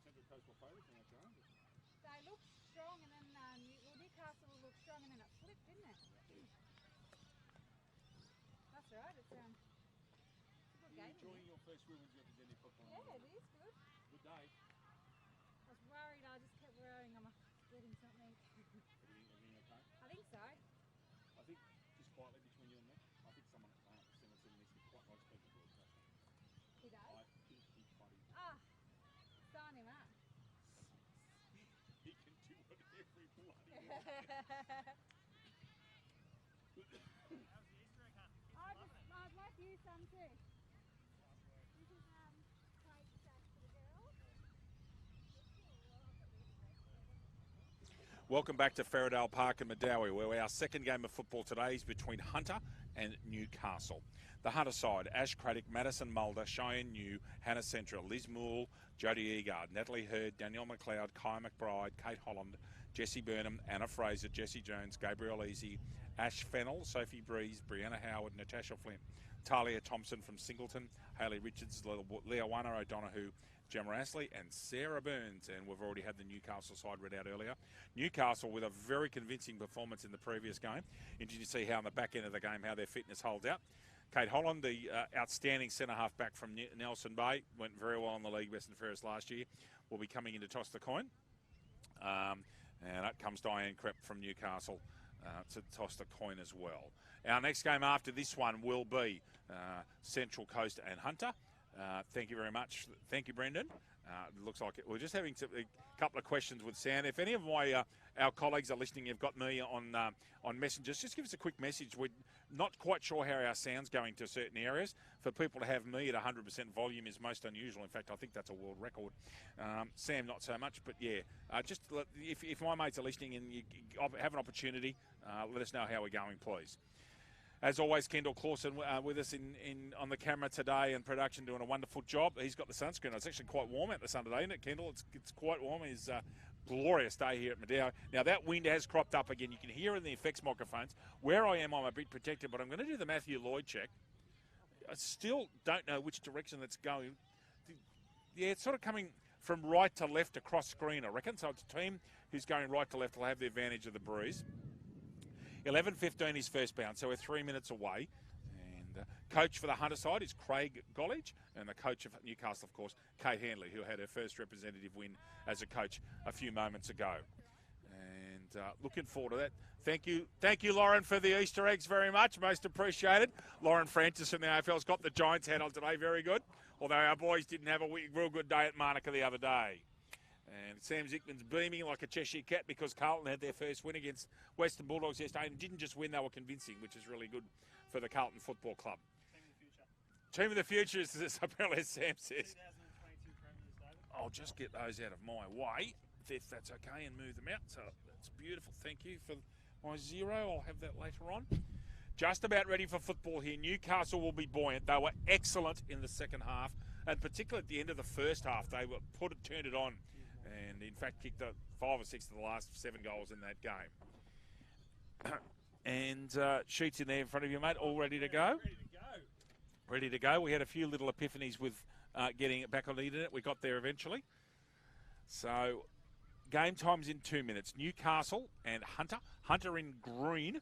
Central Coast were favourites in that game. They looked strong, and then Newcastle looked strong, and then it flipped, didn't it? That's right. It's a good game. Enjoying your first women's representative football? Yeah, it is good. Good day. I was worried. I just kept worrying I'm getting something. Everything okay? I think so. I think, just quietly between you and me, I think someone at Seven needs to quite like speaking broadcasting. He does? I think he's funny. Sign him up. He can do whatever he bloody wants. How's the Easter egg hunt? I'd like you some too. You can play sash for the girls. Welcome back to Ferradale Park in Madawi, where our second game of football today is between Hunter and Newcastle. The Hunter side: Ash Craddock, Madison Mulder, Cheyenne New, Hannah Centra, Liz Moole, Jodie Eagard, Natalie Hurd, Danielle McLeod, Kai McBride, Kate Holland, Jessie Burnham, Anna Fraser, Jessie Jones, Gabrielle Easy, Ash Fennell, Sophie Breeze, Brianna Howard, Natasha Flynn, Talia Thompson from Singleton, Hayley Richards, Leowana O'Donoghue, Gemma Astley and Sarah Burns, and we've already had the Newcastle side read out earlier. Newcastle with a very convincing performance in the previous game. Interesting to see how in the back end of the game, how their fitness holds out. Kate Holland, the outstanding centre-half back from Nelson Bay, went very well on the league best and fairest last year, will be coming in to toss the coin. And up comes Diane Krepp from Newcastle to toss the coin as well. Our next game after this one will be Central Coast and Hunter. Thank you very much. Thank you, Brendan. It looks like we're just having a couple of questions with Sam. If any of our colleagues are listening, you've got me on messengers, just give us a quick message. We're not quite sure how our sound's going to certain areas. For people to have me at 100% volume is most unusual. In fact, I think that's a world record. Sam, not so much, but yeah. Just if my mates are listening and you have an opportunity, let us know how we're going, please. As always, Kendall Clawson with us on the camera today and production, doing a wonderful job. He's got the sunscreen. It's actually quite warm out the sun today, isn't it, Kendall? It's quite warm. It's a glorious day here at Madawi. Now, that wind has cropped up again. You can hear it in the effects microphones. Where I am, I'm a bit protected, but I'm going to do the Matthew Lloyd check. I still don't know which direction that's going. Yeah, it's sort of coming from right to left across screen, I reckon. So it's a team who's going right to left will have the advantage of the breeze. 11:15 is first bound, so we're 3 minutes away. And coach for the Hunter side is Craig Gollage, and the coach of Newcastle, of course, Kate Handley, who had her first representative win as a coach a few moments ago. And looking forward to that. Thank you, Lauren, for the Easter eggs very much. Most appreciated. Lauren Francis from the AFL's got the Giants hat on today. Very good. Although our boys didn't have a real good day at Monica the other day. And Sam Zickman's beaming like a Cheshire cat because Carlton had their first win against Western Bulldogs yesterday and didn't just win, they were convincing, which is really good for the Carlton Football Club. Team of the future is apparently, as Sam says. 2022 premiers, David. I'll just get those out of my way, if that's okay, and move them out. So that's beautiful. Thank you for my zero. I'll have that later on. Just about ready for football here. Newcastle will be buoyant. They were excellent in the second half, and particularly at the end of the first half, they were turned it on. And in fact kicked 5 or 6 of the last 7 goals in that game. And sheets in there in front of you, mate, all ready to go? Ready to go. We had a few little epiphanies with getting it back on the internet. We got there eventually. So game time's in 2 minutes. Newcastle and Hunter. Hunter in green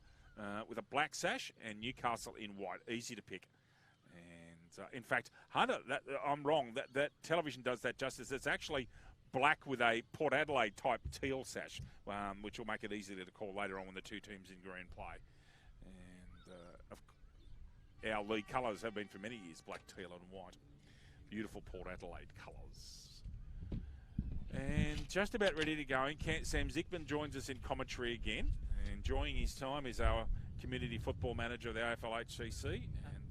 with a black sash, and Newcastle in white. Easy to pick. And in fact, Hunter, I'm wrong. That television does that justice. It's actually black with a Port Adelaide type teal sash, which will make it easier to call later on when the two teams in green play. And our league colours have been for many years black, teal and white. Beautiful Port Adelaide colours. And just about ready to go. Sam Zickman joins us in commentary again. Enjoying his time is our community football manager of the AFL HCC.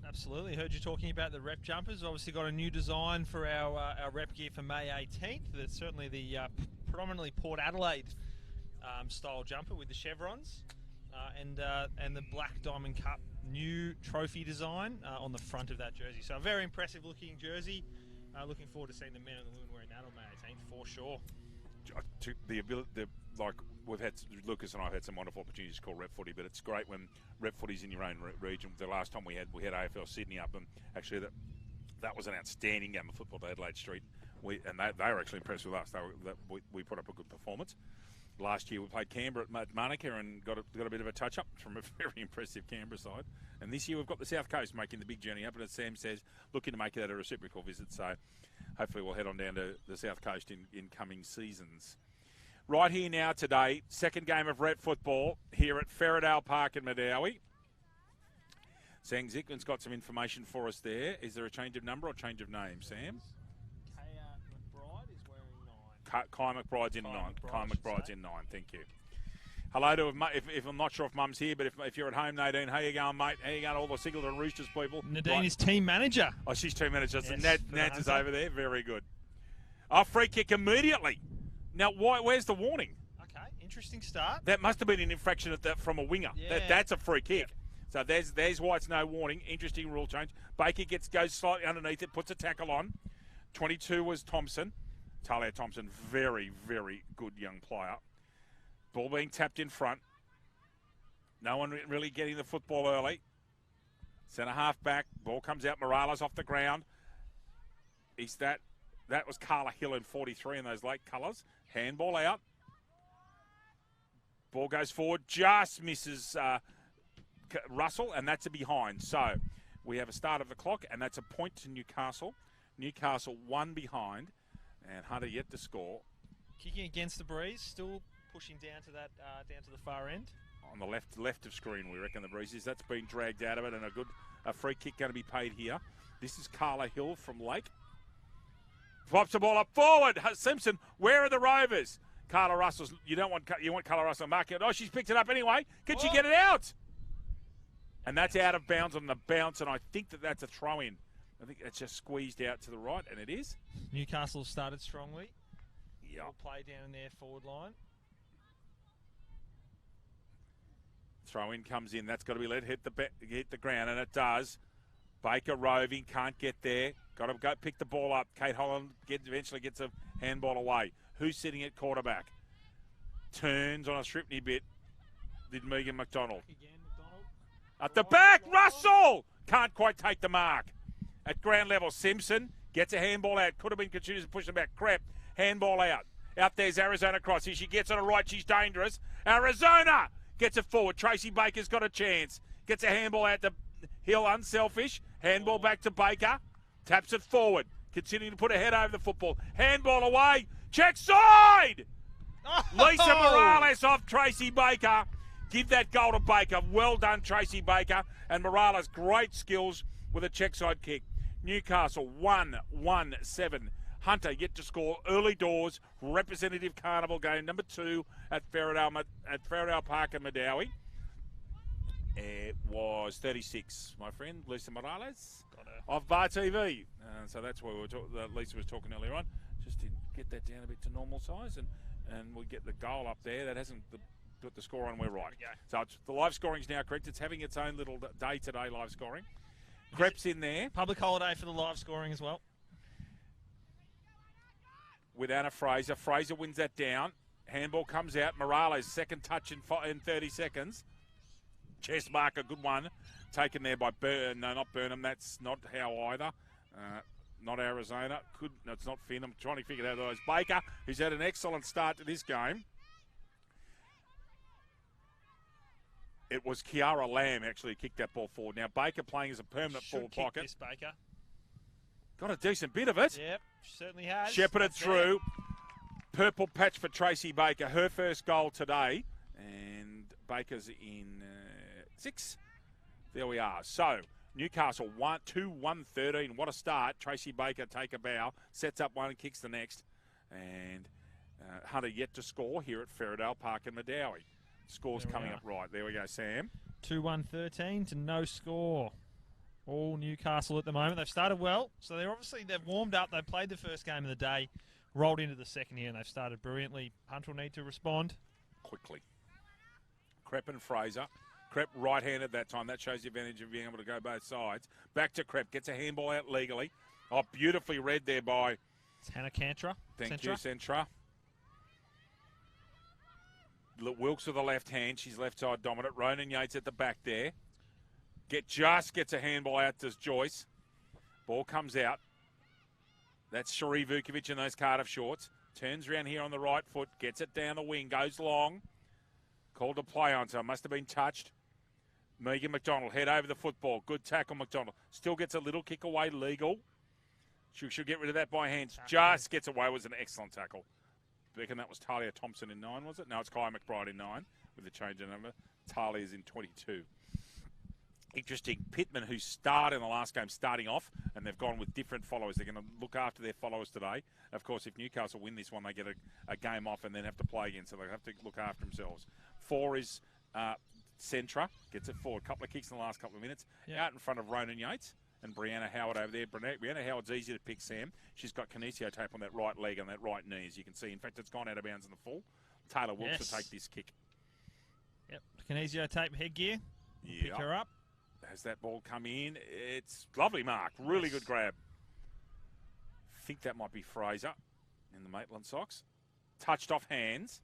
Absolutely. Heard you talking about the rep jumpers. Obviously got a new design for our rep gear for May 18th. That's certainly the predominantly Port Adelaide style jumper with the chevrons and the black Diamond Cup new trophy design on the front of that jersey. So a very impressive looking jersey. Looking forward to seeing the men and the women wearing that on May 18th for sure. We've had, Lucas and I have had some wonderful opportunities to call rep footy, but it's great when rep footy's in your own region. The last time we had AFL Sydney up, and actually that was an outstanding game of football at Adelaide Street They were actually impressed with us. We put up a good performance. Last year we played Canberra at Monica and got a bit of a touch-up from a very impressive Canberra side. And this year we've got the South Coast making the big journey up, and as Sam says, looking to make that a reciprocal visit. So hopefully we'll head on down to the South Coast in coming seasons. Right here now today, second game of rep football here at Ferradale Park in Madawi. Sang Zickman's got some information for us there. Is there a change of number or change of name, Sam? McBride is wearing 9. Kai McBride's in 9. Kai McBride, McBride's in 9. Thank you. Hello to if I'm not sure if Mum's here, but if you're at home, Nadine, how you going, mate? How you going, all the Siggleton and Roosters people? Nadine is team manager. Oh, she's team manager. So Yes, Nats is over there. Very good. Oh, free kick immediately. Now, where's the warning? Okay, interesting start. That must have been an infraction from a winger. Yeah. That's a free kick. So there's why it's no warning. Interesting rule change. Baker goes slightly underneath it, puts a tackle on. 22 was Thompson. Talia Thompson, very, very good young player. Ball being tapped in front. No one really getting the football early. Centre half back. Ball comes out. Morales off the ground. That was Carla Hill in 43 in those late colours. Handball out. Ball goes forward. Just misses Russell, and that's a behind. So we have a start of the clock, and that's a point to Newcastle. Newcastle 1 behind, and Hunter yet to score. Kicking against the breeze, still pushing down to the far end. On the left of screen, we reckon the breeze is. That's been dragged out of it, and a free kick going to be paid here. This is Carla Hill from Lake. Flops the ball up forward. Simpson, where are the Rovers? Carla Russell's. You want Carla Russell marking it. Oh, she's picked it up anyway. Can she get it out? And that's out of bounds on the bounce, and I think that's a throw in. I think it's just squeezed out to the right, and it is. Newcastle started strongly. Yeah. Play down in their forward line. Throw in comes in. That's got to be let hit the ground, and it does. Baker roving, can't get there. Got to go pick the ball up. Kate Holland eventually gets a handball away. Who's sitting at quarterback? Turns on a Shripney bit. Did Megan McDonald. Again, McDonald. At the back, Russell! Can't quite take the mark. At ground level, Simpson gets a handball out. Could have been continues to push them back. Crep, handball out. Out there's Arizona Cross. Here she gets on the right. She's dangerous. Arizona gets it forward. Tracy Baker's got a chance. Gets a handball out to Hill, unselfish. Handball back to Baker. Taps it forward. Continuing to put her head over the football. Handball away. Check side! Oh! Lisa Morales off Tracy Baker. Give that goal to Baker. Well done, Tracy Baker. And Morales, great skills with a check side kick. Newcastle 1-1-7. Hunter yet to score. Early doors. Representative Carnival game number 2 at Ferradale Park in Madawi. It was 36, my friend, Lisa Morales of Bar TV. So that's why Lisa was talking earlier on, just to get that down a bit to normal size, and we get the goal up there. That hasn't put the score on. We're right. So the live scoring is now correct. It's having its own little day today, live scoring. Crep's in there. Public holiday for the live scoring as well. With Anna Fraser. Fraser wins that down. Handball comes out. Morales, second touch in 30 seconds. Chest mark, a good one. Taken there by not Burnham. That's not how either. Not Arizona. No, it's not Finn. I'm trying to figure it out. It's Baker, who's had an excellent start to this game. It was Kiara Lamb actually who kicked that ball forward. Now Baker playing as a permanent forward pocket. This Baker. Got a decent bit of it. Yep, she certainly has. Shepherded through. Purple patch for Tracy Baker. Her first goal today. And Baker's in 6. There we are. So, Newcastle 2-1-13. What a start. Tracy Baker take a bow. Sets up one and kicks the next. And Hunter yet to score here at Ferradale Park in Madawi. Scores coming up right. There we go, Sam. 2-1-13 to no score. All Newcastle at the moment. They've started well. So they've warmed up. They've played the first game of the day. Rolled into the second here and they've started brilliantly. Hunter will need to respond. Quickly. Crep and Fraser. Crep right-handed that time. That shows the advantage of being able to go both sides. Back to Crep. Gets a handball out legally. Oh, beautifully read there by... It's Hannah Cantra. Thank you, Centra. Wilkes with the left hand. She's left side dominant. Ronan Yates at the back there. Gets a handball out to Joyce. Ball comes out. That's Sheree Vukovic in those Cardiff shorts. Turns around here on the right foot, gets it down the wing, goes long. Called to play on, so it must have been touched. Megan McDonald, head over the football. Good tackle, McDonald. Still gets a little kick away, legal. She'll get rid of that by hands. Just gets away. It was an excellent tackle. I reckon that was Talia Thompson in 9, was it? No, it's Kai McBride in 9 with the change of number. Talia's in 22. Interesting. Pittman, who started in the last game, starting off, and they've gone with different followers. They're going to look after their followers today. Of course, if Newcastle win this one, they get a game off and then have to play again, so they have to look after themselves. 4 is Centra, gets it forward. Couple of kicks in the last couple of minutes. Yeah. Out in front of Ronan Yates and Brianna Howard over there. Brianna Howard's easy to pick, Sam. She's got kinesio tape on that right leg and that right knee, as you can see. In fact, it's gone out of bounds in the full. Taylor Wilkes to take this kick. Yep, kinesio tape headgear. Pick her up. Has that ball come in? It's lovely mark. Really good grab. I think that might be Fraser in the Maitland socks. Touched off hands.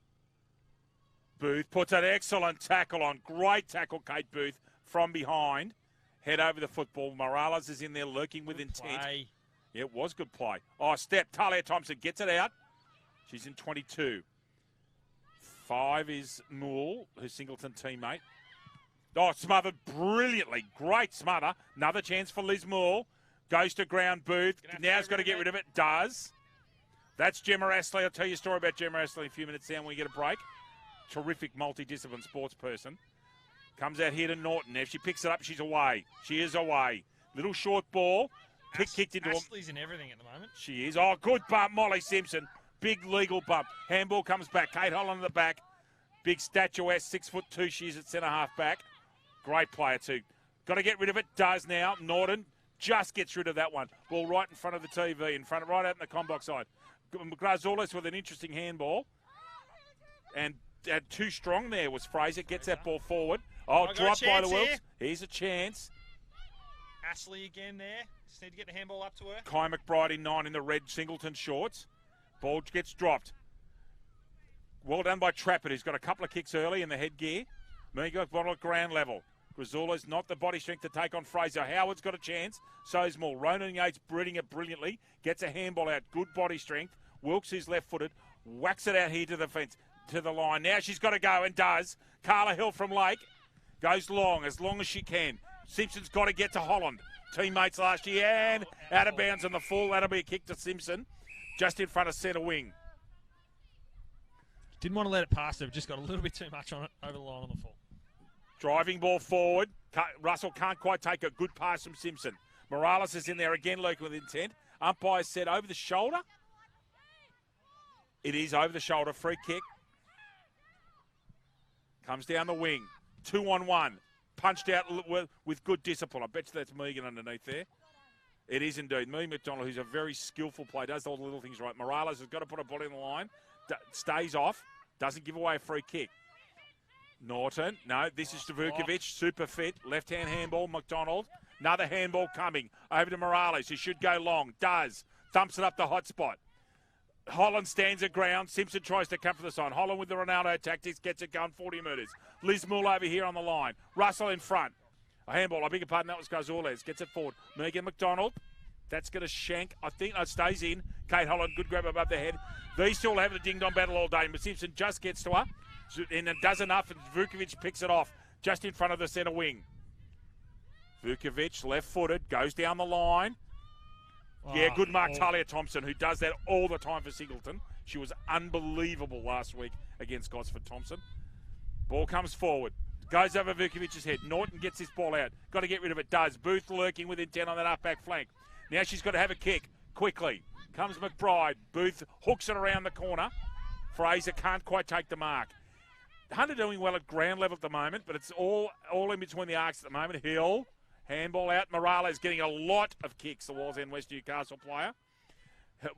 Booth puts an excellent tackle on. Great tackle, Kate Booth, from behind. Head over the football. Morales is in there lurking with intent. Play. Yeah, it was good play. Oh, step. Talia Thompson gets it out. She's in 22. 5 is Moole, her Singleton teammate. Oh, smothered brilliantly. Great smother. Another chance for Liz Moore. Goes to ground, Booth. Now's got to get rid of it. Does. That's Gemma Astley. I'll tell you a story about Gemma Astley in a few minutes down when we get a break. Terrific multidiscipline sports person. Comes out here to Norton. If she picks it up, she's away. She is away. Little short ball. Kicked into him. Ashley's in everything at the moment. She is. Oh, good bump, Molly Simpson. Big legal bump. Handball comes back. Kate Holland in the back. Big statuesque, 6'2" she is at centre half back. Great player too. Got to get rid of it. Does now. Norton just gets rid of that one. Ball right in front of the TV, right out in the combox side. Grazoulis with an interesting handball. And too strong there was Fraser. Gets that ball forward. Oh, dropped by the Wilkes. Here's a chance. Ashley again there. Just need to get the handball up to her. Kai McBride in 9 in the red Singleton shorts. Ball gets dropped. Well done by Trappett, who's got a couple of kicks early in the headgear. Megan McDonald at ground level. Grazula's not the body strength to take on Fraser. Howard's got a chance. So's Moore. Ronan Yates breeding it brilliantly. Gets a handball out. Good body strength. Wilkes is left-footed. Whacks it out here to the fence, to the line. Now she's got to go and does. Carla Hill from Lake goes long as she can. Simpson's got to get to Holland. Teammates last year and out of bounds on the full. That'll be a kick to Simpson. Just in front of centre wing. Didn't want to let it pass her. Just got a little bit too much on it over the line on the full. Driving ball forward. Russell can't quite take a good pass from Simpson. Morales is in there again, lurking with intent. Umpire said over the shoulder. It is over the shoulder. Free kick. Comes down the wing. 2-on-1. Punched out with good discipline. I bet you that's Megan underneath there. It is indeed. Megan McDonald, who's a very skillful player, does all the little things right. Morales has got to put a body in the line. Stays off. Doesn't give away a free kick. Norton. No, this is Vukovic. Super fit. Left-hand handball. McDonald. Another handball coming. Over to Morales. He should go long. Does. Thumps it up the hot spot. Holland stands at ground. Simpson tries to come for the sign. Holland with the Ronaldo tactics. Gets it going 40 metres. Liz Moore over here on the line. Russell in front. A handball. I beg your pardon. That was Gozorles. Gets it forward. Megan McDonald. That's going to shank. I think it stays in. Kate Holland. Good grab above the head. These still have the ding-dong battle all day. But Simpson just gets to her. And it does enough. And Vukovic picks it off. Just in front of the centre wing. Vukovic, left-footed. Goes down the line. Yeah, good mark, Talia Thompson, who does that all the time for Singleton. She was unbelievable last week against Gosford Thompson. Ball comes forward. Goes over Vukovic's head. Norton gets this ball out. Got to get rid of it. Does. Booth lurking with intent on that half-back flank. Now she's got to have a kick. Quickly. Comes McBride. Booth hooks it around the corner. Fraser can't quite take the mark. Hunter doing well at ground level at the moment, but it's all in between the arcs at the moment. Hill. Handball out. Morales getting a lot of kicks, the Wallsend West Newcastle player.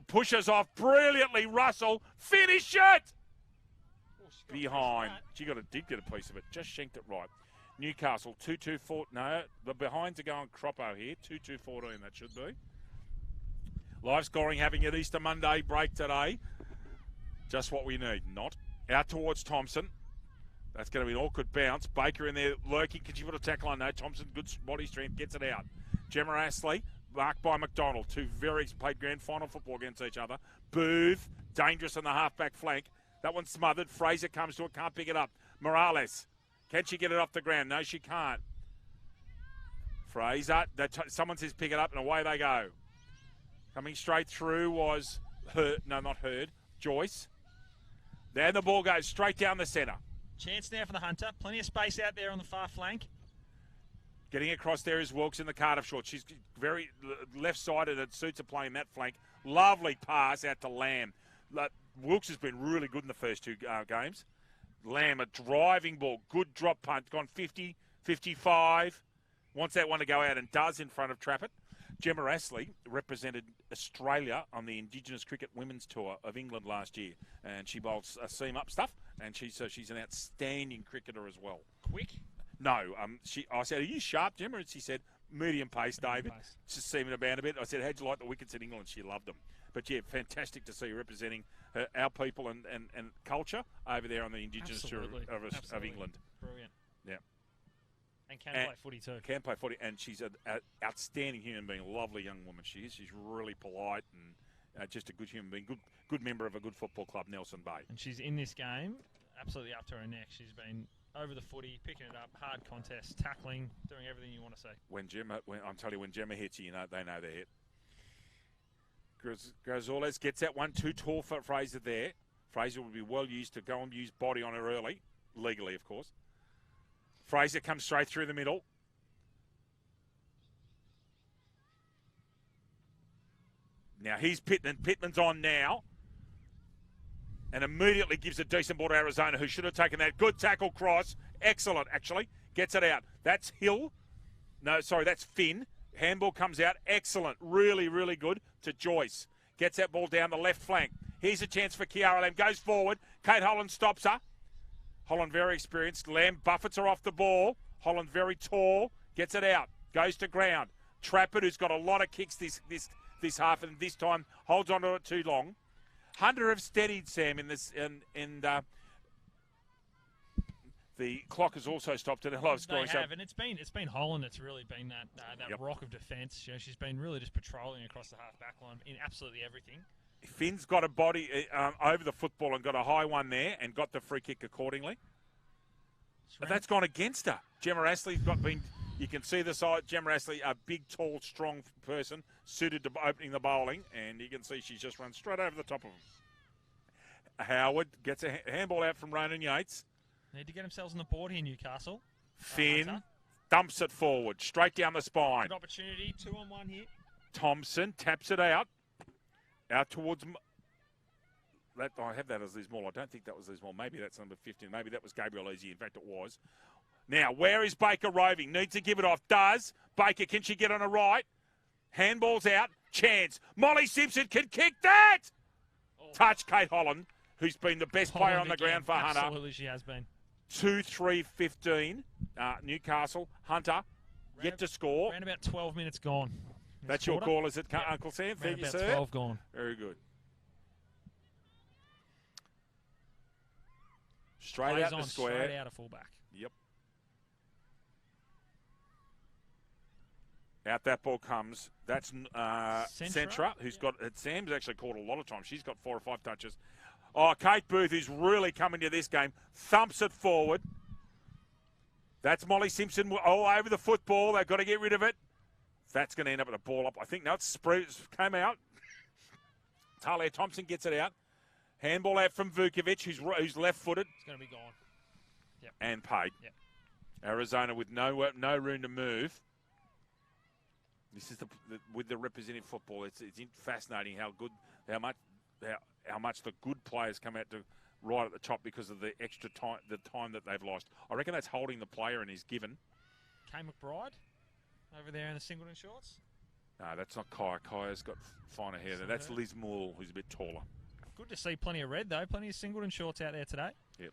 Pushes off brilliantly. Russell. Finish it! Behind. She did get a piece of it. Just shanked it right. Newcastle 2-2-4. No, the behinds are going Croppo here. 2-2-14 that should be. Live scoring having an Easter Monday break today. Just what we need. Not. Out towards Thompson. That's going to be an awkward bounce. Baker in there lurking. Can she put a tackle on? No. Thompson, good body strength, gets it out. Gemma Astley marked by McDonald. Two very played grand final football against each other. Booth, dangerous on the half-back flank. That one's smothered. Fraser comes to it, can't pick it up. Morales, can she get it off the ground? No, she can't. Fraser, someone says pick it up, and away they go. Coming straight through was Joyce. There the ball goes straight down the centre. Chance now for the Hunter. Plenty of space out there on the far flank. Getting across there is Wilkes in the Cardiff short. She's very left-sided and suits her playing that flank. Lovely pass out to Lamb. Wilkes has been really good in the first two games. Lamb, a driving ball. Good drop punt. Gone 50, 55. Wants that one to go out and does in front of Trappett. Gemma Astley represented Australia on the Indigenous Cricket Women's Tour of England last year. And she bowls seam-up stuff. And she's an outstanding cricketer as well. Quick? No. I said, are you sharp, Gemma? And she said, medium pace, David. Just seaming about a bit. I said, how'd you like the wickets in England? She loved them. But, yeah, fantastic to see representing our people and culture over there on the Indigenous Tour of England. Brilliant. Yeah. And can play footy too. Can play footy. And she's an outstanding human being, lovely young woman she is. She's really polite and just a good human being, good member of a good football club, Nelson Bay. And she's in this game, absolutely up to her neck. She's been over the footy, picking it up, hard contest, tackling, doing everything you want to see. When Gemma hits you, they know they're hit. Grazales gets that one, too tall for Fraser there. Fraser will be well used to go and use body on her early, legally, of course. Fraser comes straight through the middle. Now he's Pittman. Pittman's on now. And immediately gives a decent ball to Arizona, who should have taken that. Good tackle cross. Excellent, actually. Gets it out. That's Hill. No, sorry, that's Finn. Handball comes out. Excellent. Really, really good to Joyce. Gets that ball down the left flank. Here's a chance for Kiara Lamb. Goes forward. Kate Holland stops her. Holland very experienced. Lamb buffets her off the ball. Holland very tall. Gets it out. Goes to ground. Trappett, who's got a lot of kicks this half, and this time holds on to it too long. Hunter have steadied Sam in this, and the clock has also stopped at a low scoring. They have, and it's been Holland that's really been that rock of defence. You know, she's been really just patrolling across the half back line in absolutely everything. Finn's got a body over the football and got a high one there and got the free kick accordingly. But that's gone against her. Gemma Astley's you can see the side. Gemma Astley, a big, tall, strong person, suited to opening the bowling, and you can see she's just run straight over the top of him. Howard gets a handball out from Ronan Yates. Need to get themselves on the board here, Newcastle. Finn dumps it forward, straight down the spine. Good opportunity, 2-on-1 here. Thompson taps it out towards. I have that as Liz Moore. I don't think that was Liz Moore. Maybe that's number 15. Maybe that was Gabriel Easy. In fact, it was. Now, where is Baker roving? Needs to give it off. Does. Baker, can she get on a right? Handball's out. Chance. Molly Simpson can kick that! Touch Kate Holland, who's been the best player on the ground for Hunter. Absolutely, she has been. 2-3-15. Newcastle. Hunter, yet to score. Around about 12 minutes gone. That's your call, is it, Uncle Sam? Thank you, sir. 12 gone. Very good. Straight out the square. Straight out of fullback. Yep. Out that ball comes. That's Centra, who's got it. Sam's actually caught a lot of times. She's got 4 or 5 touches. Oh, Kate Booth, who's really coming to this game, thumps it forward. That's Molly Simpson all over the football. They've got to get rid of it. That's going to end up at a ball up. I think now it's came out. Talia Thompson gets it out. Handball out from Vukovic, who's left-footed. It's going to be gone. Yep. And paid. Yep. Arizona with no room to move. This is with the representative football. It's fascinating how much the good players come out to right at the top because of the extra time, the time that they've lost. I reckon that's holding the player and he's given. Kay McBride over there in the Singleton shorts. No, that's not Kaya. Kaya's got finer hair there. That's Liz Moore, who's a bit taller. Good to see plenty of red, though. Plenty of Singleton shorts out there today. Yep.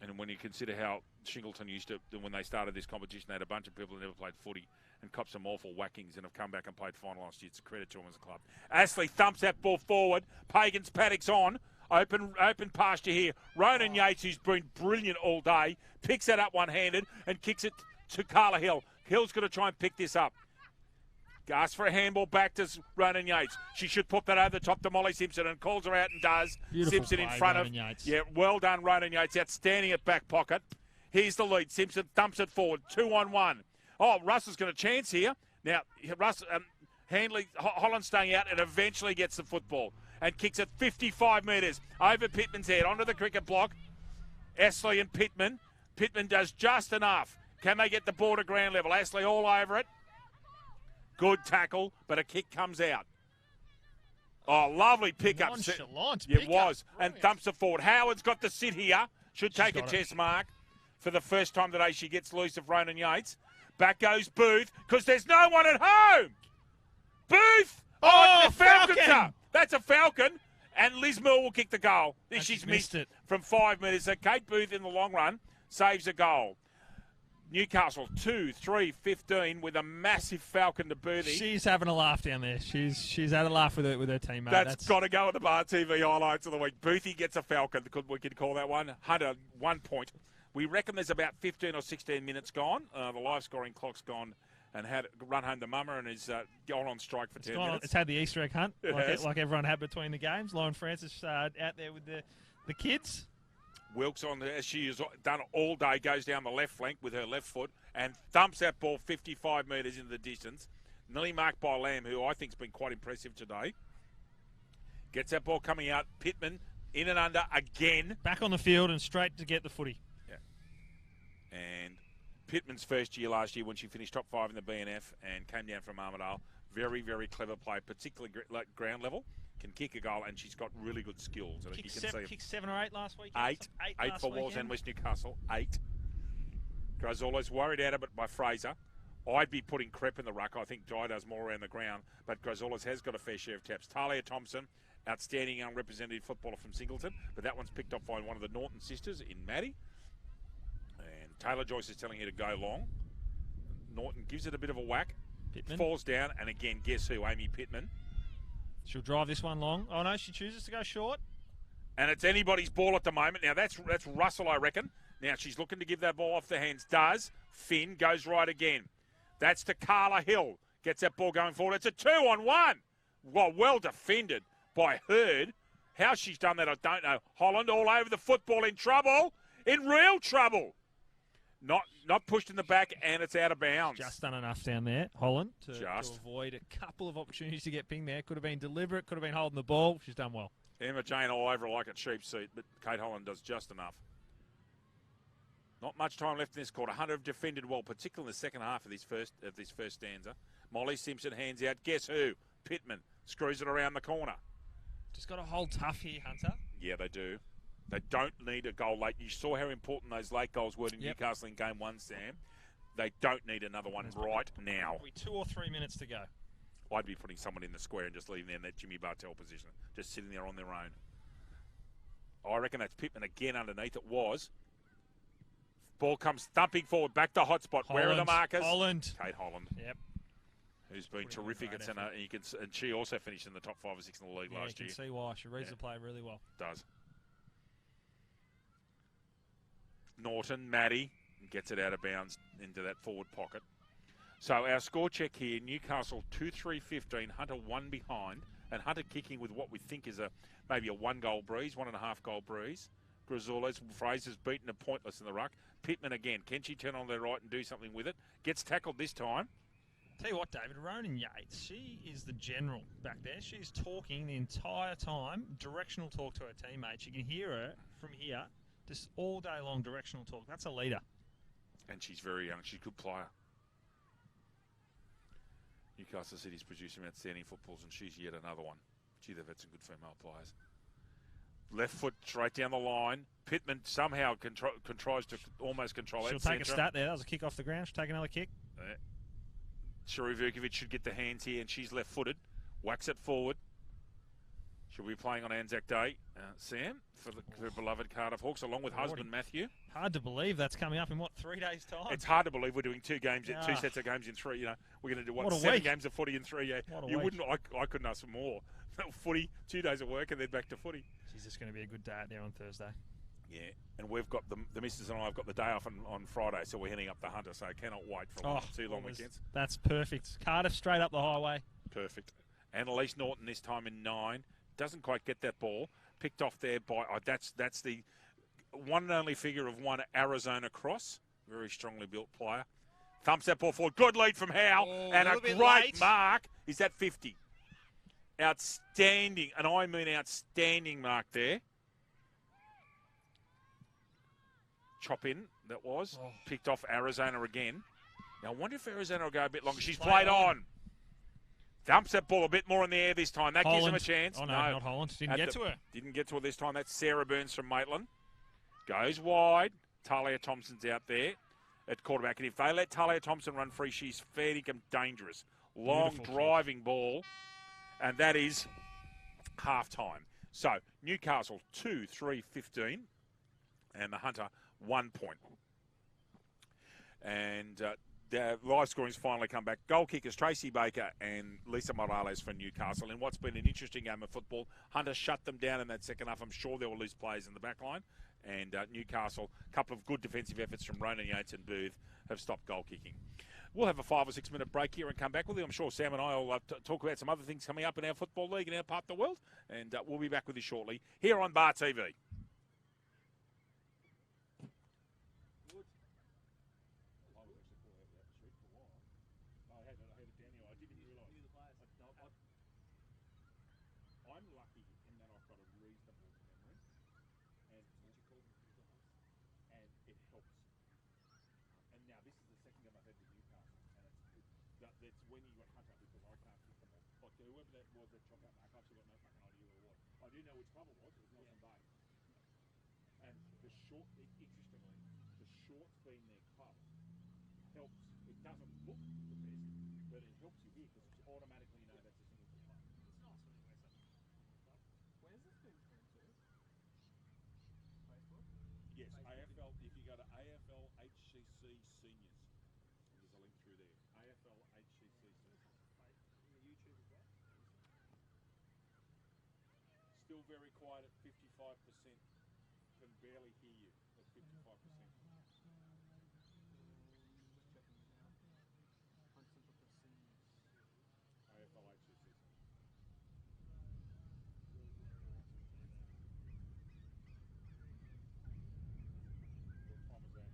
And when you consider how Shingleton used to, when they started this competition, they had a bunch of people who never played footy and copped some awful whackings and have come back and played final last year. It's a credit to them as a club. Astley thumps that ball forward. Pagans Paddock's on. Open pasture here. Ronan Yates, who's been brilliant all day, picks that up one-handed and kicks it to Carla Hill. Hill's going to try and pick this up. Asks for a handball back to Ronan Yates. She should put that over the top to Molly Simpson and calls her out and does. Beautiful Simpson in play, front Ronan of. Yates. Yeah, well done, Ronan Yates. Outstanding at back pocket. Here's the lead. Simpson thumps it forward. 2-on-1. Oh, Russell's got a chance here. Now, Holland staying out and eventually gets the football and kicks it 55 metres over Pittman's head onto the cricket block. Ashley and Pittman. Pittman does just enough. Can they get the ball to ground level? Ashley all over it. Good tackle, but a kick comes out. Oh, lovely pickup. Nonchalant It pickup. was. And Brilliant. thumps it forward. Howard's got to sit here. Should take a got it. chest mark for the first time today. She gets loose of Ronan Yates. Back goes Booth because there's no one at home. Booth! Oh, the Falcons Falcon! are. That's a Falcon. And Liz Mill will kick the goal. And She's missed it. from 5 metres. So Kate Booth in the long run saves a goal. Newcastle 2-3-15 with a massive Falcon to Boothie. She's having a laugh down there. She's had a laugh with her teammate. That's got to go at the Bar TV highlights of the week. Boothie gets a Falcon. We could call that one. Hunter, 1 point. We reckon there's about 15 or 16 minutes gone. The live scoring clock's gone and had run home to Mama and is gone on strike for 10 minutes. It's had the Easter egg hunt It like everyone had between the games. Lauren Francis out there with the kids. Wilkes, as she has done all day, goes down the left flank with her left foot and thumps that ball 55 metres into the distance. Nearly marked by Lamb, who I think has been quite impressive today. Gets that ball coming out. Pittman in and under again. Back on the field and straight to get the footy. Yeah. And Pittman's first year last year when she finished top 5 in the BNF and came down from Armidale. Very, very clever play, particularly ground level. Can kick a goal, and she's got really good skills. I think you can see Kicked 7 or 8 last week. 8 for Walls and West Newcastle. 8. Grazola's worried out of it by Fraser. I'd be putting Crep in the ruck. I think Di does more around the ground, but Grazola's has got a fair share of taps. Talia Thompson, outstanding young representative footballer from Singleton, but that one's picked up by one of the Norton sisters in Maddie. And Taylor Joyce is telling her to go long. Norton gives it a bit of a whack. Pittman. Falls down, and again, guess who? Amy Pittman. She'll drive this one long. Oh, no, she chooses to go short. And it's anybody's ball at the moment. Now, that's Russell, I reckon. Now, she's looking to give that ball off the hands. Does. Finn goes right again. That's to Carla Hill. Gets that ball going forward. It's a 2-on-1. Well defended by Hurd. How she's done that, I don't know. Holland all over the football, in trouble. In real trouble. Not pushed in the back, and it's out of bounds. Just done enough down there, Holland, to Just. avoid a couple of opportunities to get pinged there. Could have been deliberate, could have been holding the ball. She's done well. Emma Jane all over like a cheap seat, but Kate Holland does just enough. Not much time left in this quarter. Hunter have defended well, particularly in the second half of this first stanza. Molly Simpson hands out. Guess who? Pittman screws it around the corner. Just got to hold tough here, Hunter. Yeah, they do. They don't need a goal late. You saw how important those late goals were in Newcastle in game 1, Sam. They don't need another one right now. Probably 2 or 3 minutes to go. I'd be putting someone in the square and just leaving them in that Jimmy Bartell position, just sitting there on their own. I reckon that's Pittman again underneath. It was. Ball comes thumping forward, back to hotspot. Where are the markers? Holland. Kate Holland. Yep. Who's been terrific at centre. And she also finished in the top 5 or 6 in the league last year. You can see why. She reads the play really well. Does. Norton, Maddie, gets it out of bounds into that forward pocket. So our score check here, Newcastle 2-3-15, Hunter 1 behind, and Hunter kicking with what we think is maybe a 1-goal breeze, 1.5-goal breeze. Grazola's Fraser's beaten a pointless in the ruck. Pittman again. Can she turn on their right and do something with it? Gets tackled this time. Tell you what, David, Ronan Yates, she is the general back there. She's talking the entire time, directional talk to her teammates. You can hear her from here, just all day long directional talk. That's a leader. And she's very young. She's a good player. Newcastle City's producing outstanding footballs, and she's yet another one. Gee, they've had some good female players. Left foot straight down the line. Pittman somehow contrives to almost control that. She'll take a stat there. That was a kick off the ground. She'll take another kick. Shari Vukovic should get the hands here, and she's left-footed. Whacks it forward. She'll be playing on Anzac Day, Sam, for her beloved Cardiff Hawks, along with husband Matthew. Hard to believe that's coming up in, 3 days' time? It's hard to believe we're doing 2 games, 2 sets of games in 3. You know, we're going to do 7 games of footy in 3. Yeah, you wouldn't. I couldn't ask for more. Footy, 2 days of work, and then back to footy. She's just going to be a good day out there on Thursday. Yeah, and we've got the missus and I have got the day off on Friday, so we're heading up the Hunter. So I cannot wait for two long weekends. That's perfect. Cardiff straight up the highway. Perfect. Annalise Norton this time in 9 doesn't quite get that ball picked off there by. That's the one and only figure of one Arizona Cross. Very strongly built player. Thumps that ball forward. Good lead from Howe. And a great mark. Is that 50? Outstanding. And I mean outstanding mark there. Chop in, that was. Picked off Arizona again. Now, I wonder if Arizona will go a bit longer. She's played on. Thumps that ball a bit more in the air this time. That gives them a chance. Oh, no, not Holland. Didn't get to her. Didn't get to her this time. That's Sarah Burns from Maitland. Goes wide. Talia Thompson's out there at quarterback. And if they let Talia Thompson run free, she's fair income dangerous. Long driving ball. And that is half-time. So, Newcastle 2-3-15. And the Hunter 1 point. And the live scoring's finally come back. Goal kickers Tracy Baker and Lisa Morales for Newcastle. In what's been an interesting game of football, Hunter shut them down in that second half. I'm sure they will lose players in the back line. And Newcastle, a couple of good defensive efforts from Ronan Yates and Booth have stopped goal kicking. We'll have a 5 or 6 minute break here and come back with you. I'm sure Sam and I will talk about some other things coming up in our football league in our part of the world. And we'll be back with you shortly here on Bar TV. I'm lucky in that I've got a reasonable memory, and it helps. And now this is the second game I've had with Newcastle, and that's when you got Hunter because I can't kick them all. Like whoever that was that chopped out mark, I've still got no fucking idea who it was. I do know which club it was. It was Nelson Bay. And interestingly, the short's being their club helps. It doesn't look the best, but it helps you here because it's automatically you know that's a single club. It's nice when you wear something. Where's this been streamed to? Facebook? Yes, AFL. If you go to AFL HCC Seniors, there's a link through there. AFL HCC Seniors. YouTube as well? Still very quiet at 55%. Can barely hear you at 55%. AFL HCC Seniors. What time is that?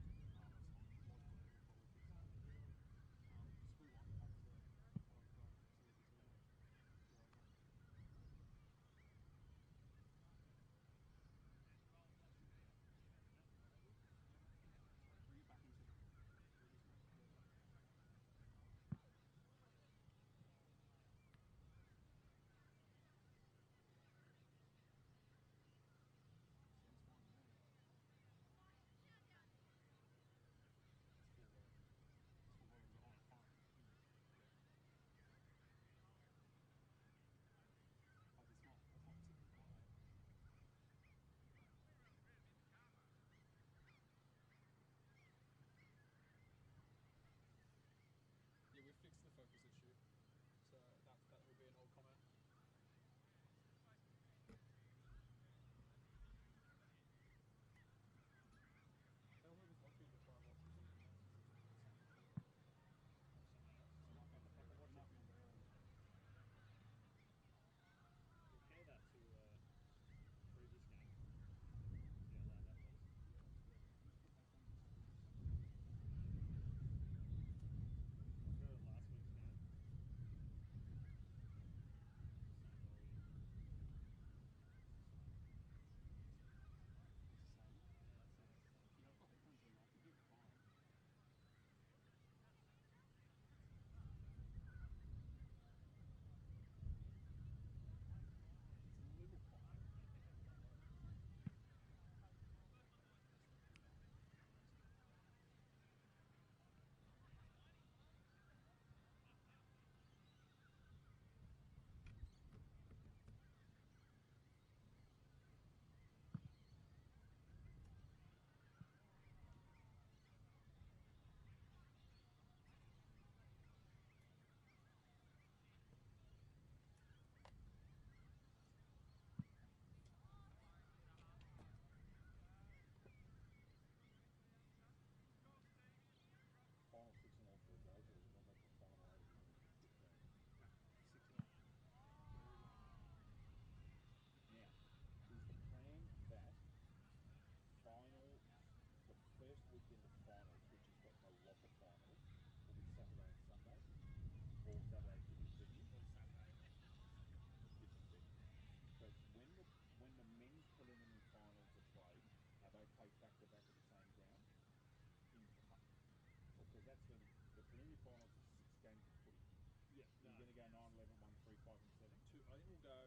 to go 9, 11, 1, 3, 5, and 7? I think we'll go.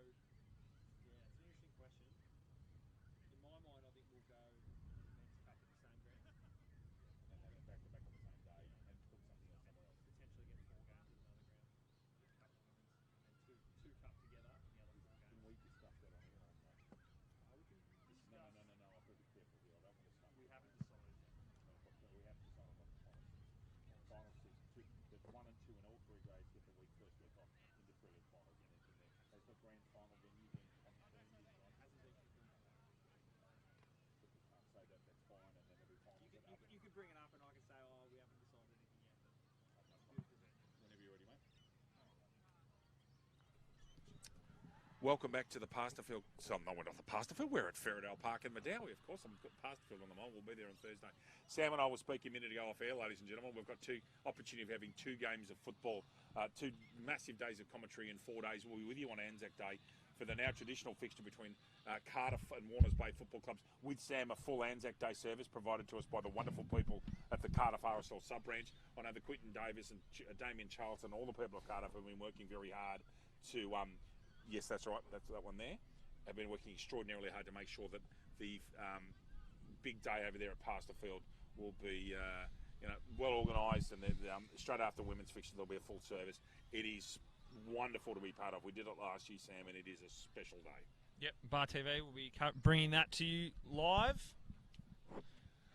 Yeah, it's an interesting question. In my mind, I think we'll go men's cup at the same ground. And have it back to back on the same day and put something else somewhere else. Potentially get 4 games at another ground. Get cup and women's, and then two cup together, and the other 4 games. Can we discuss that on here or no? We can discuss. No. I've got to be careful here. I don't want to start. We haven't decided yet. We have to decide on what the final 6 is. Final 6, the 1 and 2 in all 3 grades get the first week off in the prelim finals and in there. Has the grand final venue been confirmed? Hasn't been confirmed. But we can't say that that's fine and then every final get up. You could bring it up and I could say, oh, we haven't decided anything yet. But No do present it. Whenever you're ready, mate. Welcome back to the Pasterfield. So no, we're not the Pasterfield. We're at Ferradale Park in Medowie. Of course, I'm got Pasterfield on the mind. We'll be there on Thursday. Sam and I will speak a minute ago off air, ladies and gentlemen. We've got opportunity of having 2 games of football, 2 massive days of commentary in 4 days. We'll be with you on Anzac Day for the now traditional fixture between Cardiff and Warners Bay Football Clubs. With Sam, a full Anzac Day service provided to us by the wonderful people at the Cardiff RSL sub-branch. I know the Quinton Davis and Damien Charlton, all the people of Cardiff have been working very hard to... yes, that's right. That's that one there. Have been working extraordinarily hard to make sure that the big day over there at Pasterfield will be, well organised, and then straight after women's fixture there'll be a full service. It is wonderful to be part of. We did it last year, Sam, and it is a special day. Yep, Bar TV will be bringing that to you live.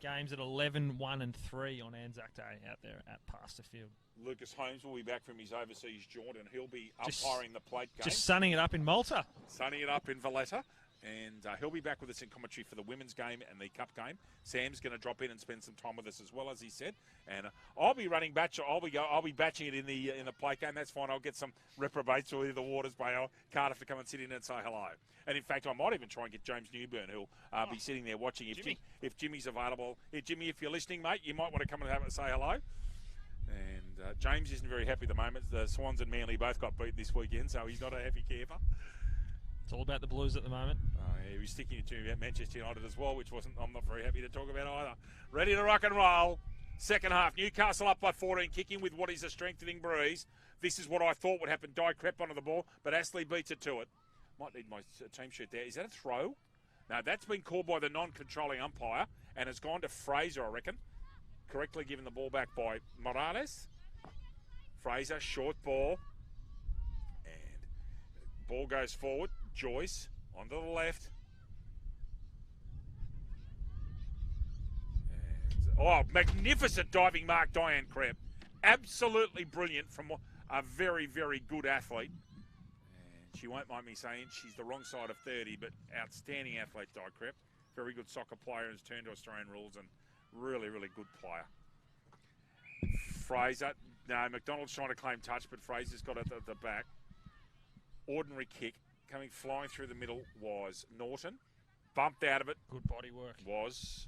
Games at 11, 1 and 3 on Anzac Day out there at Pasterfield. Lucas Holmes will be back from his overseas jaunt, and he'll be umpiring the plate game. Just sunning it up in Malta. Sunning it up in Valletta. And he'll be back with us in commentary for the women's game and the cup game. Sam's going to drop in and spend some time with us as well, as he said. And I'll be running batch. I'll be batching it in the plate game. That's fine. I'll get some reprobates or either Waters Bay or Cardiff to come and sit in and say hello. And in fact, I might even try and get James Newburn, who'll be sitting there watching. If Jimmy's available, Jimmy, if you're listening, mate, you might want to come and have a say hello. And James isn't very happy at the moment. The Swans and Manly both got beaten this weekend, so he's not a happy camper. It's all about the Blues at the moment. Yeah, he was sticking to Manchester United as well, which I'm not very happy to talk about either. Ready to rock and roll. Second half, Newcastle up by 14, kicking with what is a strengthening breeze. This is what I thought would happen. Dye crept onto the ball, but Astley beats it to it. Might need my team sheet there. Is that a throw? No, that's been called by the non-controlling umpire, and it's gone to Fraser, I reckon. Correctly given the ball back by Morales. Fraser, short ball. And ball goes forward. Joyce onto the left. And, magnificent diving mark, Diane Krepp. Absolutely brilliant from a very, very good athlete. And she won't mind me saying she's the wrong side of 30, but outstanding athlete, Di Krepp. Very good soccer player and has turned to Australian rules and really, really good player. Fraser, no, McDonald's trying to claim touch, but Fraser's got it at the back. Ordinary kick. Coming flying through the middle was Norton. Bumped out of it. Good body work. Was.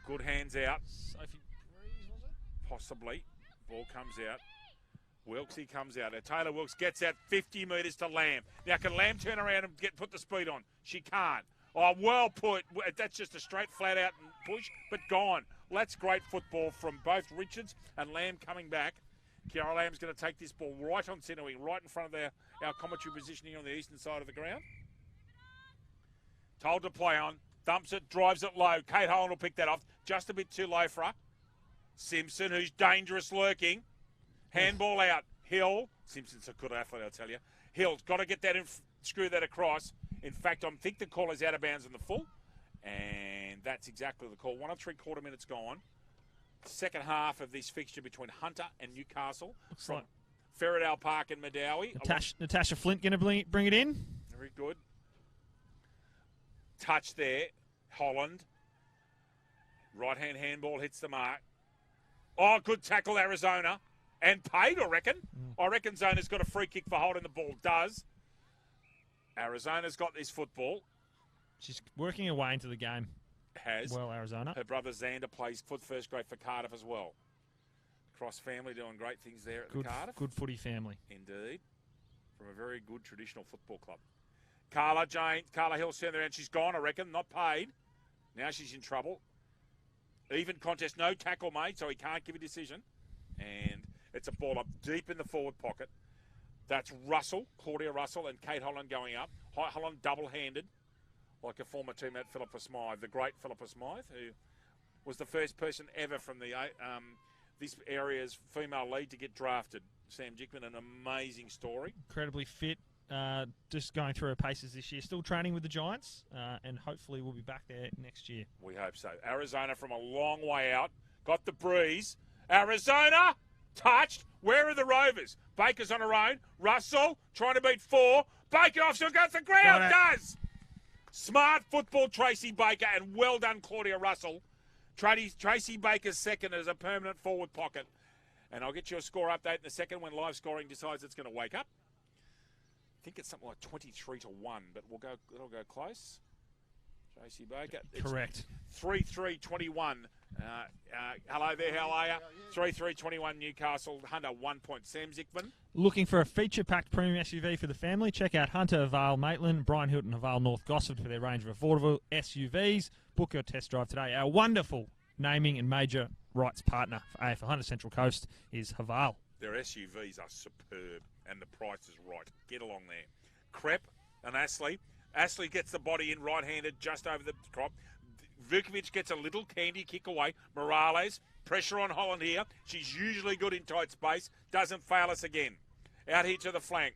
Good hands out. Sophie Breeze, was it? Possibly. Ball comes out. Wilkesy comes out. Now Taylor Wilkes gets out 50 metres to Lamb. Now can Lamb turn around and put the speed on? She can't. Oh, well put. That's just a straight flat out push, but gone. Well, that's great football from both Richards and Lamb coming back. Kiara Lamb's going to take this ball right on centre wing, right in front of our commentary positioning on the eastern side of the ground. Told to play on. Thumps it, drives it low. Kate Holland will pick that off. Just a bit too low for her. Simpson, who's dangerous lurking. Handball out. Hill. Simpson's a good athlete, I'll tell you. Hill's got to get that in, screw that across. In fact, I think the call is out of bounds in the full. And that's exactly the call. 1 3/4 minutes gone. Second half of this fixture between Hunter and Newcastle. Looks from like Ferradale Park in Medowie. Natasha Flint going to bring it in. Very good. Touch there. Holland. Right-hand handball hits the mark. Oh, good tackle, Arizona. And paid, I reckon. I reckon Zona's got a free kick for holding the ball. Does. Arizona's got this football. She's working her way into the game. Has. Well, Arizona. Her brother Xander plays first grade for Cardiff as well. Cross family doing great things there at Cardiff. Good footy family. Indeed. From a very good traditional football club. Carla Hill's turned around. She's gone, I reckon. Not paid. Now she's in trouble. Even contest. No tackle made, so he can't give a decision. And It's a ball up deep in the forward pocket. That's Russell, Claudia Russell, and Kate Holland going up. Holland double-handed, like a former teammate, Philippa Smythe, the great Philippa Smythe, who was the first person ever from the this area's female lead to get drafted. Sam Jickman, an amazing story. Incredibly fit. Just going through her paces this year. Still training with the Giants, and hopefully we'll be back there next year. We hope so. Arizona from a long way out. Got the breeze. Arizona touched. Where are the Rovers? Baker's on her own. Russell trying to beat 4. Baker off. She'll go to the ground. Does. Smart football, Tracy Baker, and well done, Claudia Russell. Tracy Baker's second as a permanent forward pocket. And I'll get you a score update in a second when live scoring decides it's going to wake up. I think it's something like 23-1, but it'll go close. Tracy Baker. Correct. 3-3-21. Hello there, how are you? 3-3-21 Newcastle. Hunter 1 point. Sam Zickman. Looking for a feature-packed premium SUV for the family? Check out Hunter, Vale, Maitland, Brian Hilton, Vale, North Gosford for their range of affordable SUVs. Book your test drive today. Our wonderful naming and major rights partner for AFL Hunter Central Coast is Haval. Their SUVs are superb, and the price is right. Get along there. Crep and Ashley. Ashley gets the body in right-handed just over the crop. Vukovic gets a little candy kick away. Morales, pressure on Holland here. She's usually good in tight space. Doesn't fail us again. Out here to the flank.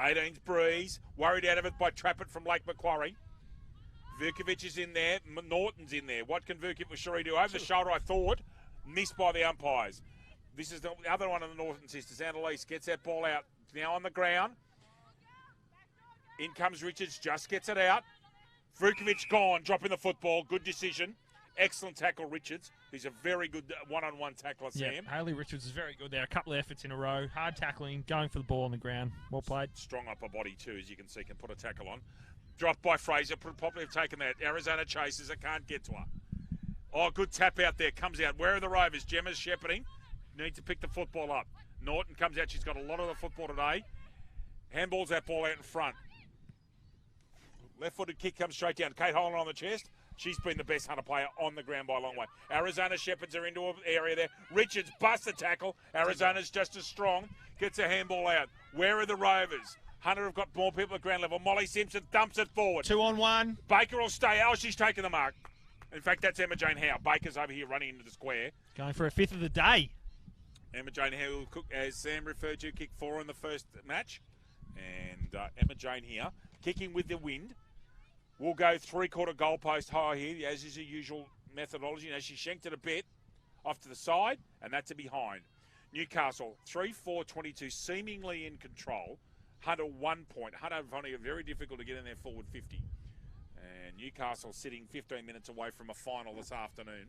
18's Breeze. Worried out of it by Trappett from Lake Macquarie. Vukovic is in there. Norton's in there. What can Vukovic with Cherie do? Over the shoulder, I thought. Missed by the umpires. This is the other one of the Norton sisters. Annalise gets that ball out. Now on the ground. In comes Richards. Just gets it out. Vukovic gone. Dropping the football. Good decision. Excellent tackle, Richards. He's a very good one-on-one tackler, Sam. Yeah, Hayley Richards is very good there. A couple of efforts in a row. Hard tackling. Going for the ball on the ground. Well played. Strong upper body too, as you can see. Can put a tackle on. Dropped by Fraser. Probably have taken that. Arizona chases it. Can't get to her. Oh, good tap out there. Comes out. Where are the Rovers? Gemma's shepherding. Need to pick the football up. Norton comes out. She's got a lot of the football today. Handballs that ball out in front. Left-footed kick comes straight down. Kate Holland on the chest. She's been the best Hunter player on the ground by a long way. Arizona Shepherds are into an area there. Richards busts the tackle. Arizona's just as strong. Gets a handball out. Where are the Rovers? Hunter have got more people at ground level. Molly Simpson dumps it forward. 2-on-1. Baker will stay. Oh, she's taken the mark. In fact, that's Emma Jane Howe. Baker's over here running into the square. Going for a fifth of the day. Emma Jane Howe, as Sam referred to, kicked 4 in the first match. And Emma Jane here, kicking with the wind. We'll go three-quarter goalpost high here, as is the usual methodology. Now, she shanked it a bit off to the side, and that's a behind. Newcastle, 3-4-22, seemingly in control. Hunter 1 point. Hunter finding it very difficult to get in their forward 50. And Newcastle sitting 15 minutes away from a final this afternoon.